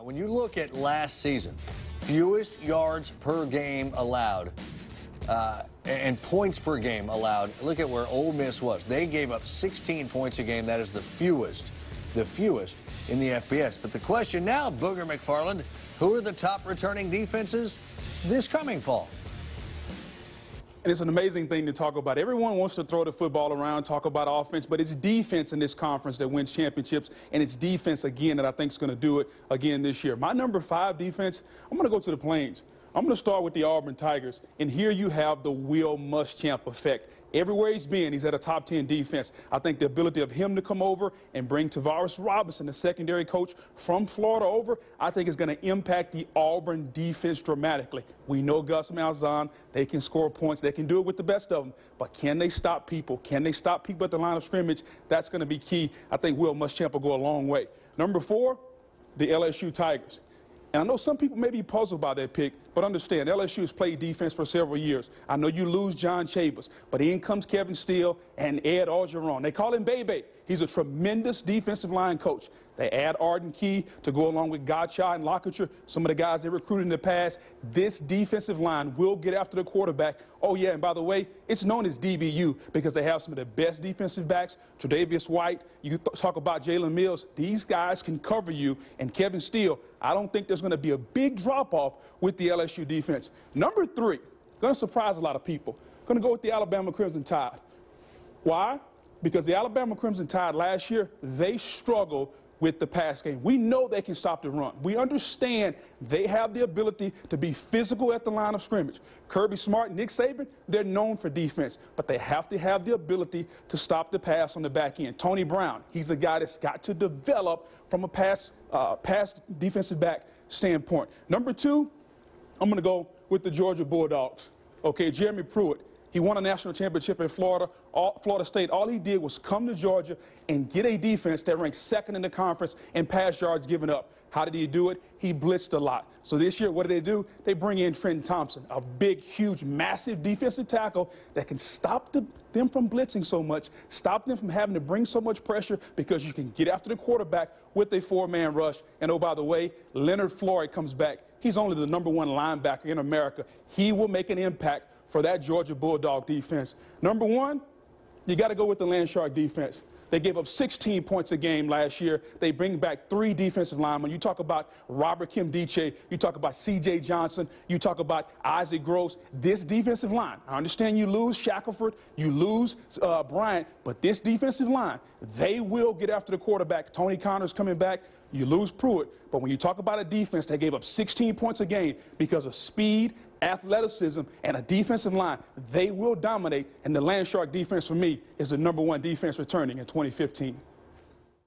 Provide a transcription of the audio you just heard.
When you look at last season, fewest yards per game allowed and points per game allowed, look at where Ole Miss was. They gave up 16 points a game. That is the fewest in the FBS. But the question now, Booger McFarland, who are the top returning defenses this coming fall? And it's an amazing thing to talk about. Everyone wants to throw the football around, talk about offense, but it's defense in this conference that wins championships, and it's defense, again, that I think is going to do it again this year. My number 5 defense, I'm going to go to the Plains. I'm going to start with the Auburn Tigers, and here you have the Will Muschamp effect. Everywhere he's been, he's at a top 10 defense. I think the ability of him to come over and bring Tavares Robinson, the secondary coach from Florida, over, I think is going to impact the Auburn defense dramatically. We know Gus Malzahn, they can score points. They can do it with the best of them. But can they stop people? Can they stop people at the line of scrimmage? That's going to be key. I think Will Muschamp will go a long way. Number 4, the LSU Tigers. And I know some people may be puzzled by that pick, but understand, LSU has played defense for several years. I know you lose John Chambers, but in comes Kevin Steele and Ed Orgeron. They call him Bebe. He's a tremendous defensive line coach. They add Arden Key to go along with Godchaux and Lockature, some of the guys they recruited in the past. This defensive line will get after the quarterback. Oh, yeah, and by the way, it's known as DBU because they have some of the best defensive backs. Tre'Davious White, you talk about Jalen Mills. These guys can cover you. And Kevin Steele, I don't think there's going to be a big drop-off with the LSU defense. Number 3, going to surprise a lot of people. Going to go with the Alabama Crimson Tide. Why? Because the Alabama Crimson Tide last year, they struggled with the pass game. We know they can stop the run. We understand they have the ability to be physical at the line of scrimmage. Kirby Smart, Nick Saban, they're known for defense, but they have to have the ability to stop the pass on the back end. Tony Brown, he's a guy that's got to develop from a pass defensive back standpoint. Number 2, I'm going to go with the Georgia Bulldogs. Okay, Jeremy Pruitt. He won a national championship in Florida State. All he did was come to Georgia and get a defense that ranked 2nd in the conference in pass yards given up. How did he do it? He blitzed a lot. So this year, what do? They bring in Trenton Thompson, a big, huge, massive defensive tackle that can stop them from blitzing so much, stop them from having to bring so much pressure because you can get after the quarterback with a 4-man rush. And oh, by the way, Leonard Floyd comes back. He's only the number 1 linebacker in America. He will make an impact for that Georgia Bulldog defense. Number 1, you got to go with the Landshark defense. They gave up 16 points a game last year. They bring back 3 defensive linemen. You talk about Robert Kimdiche. You talk about C.J. Johnson. You talk about Isaac Gross. This defensive line, I understand you lose Shackelford, you lose Bryant, but this defensive line, they will get after the quarterback. Tony Connor's coming back. You lose Pruitt. But when you talk about a defense that gave up 16 points a game because of speed, athleticism, and a defensive line, they will dominate. And the Landshark defense, for me, is the number 1 defense returning in 2015.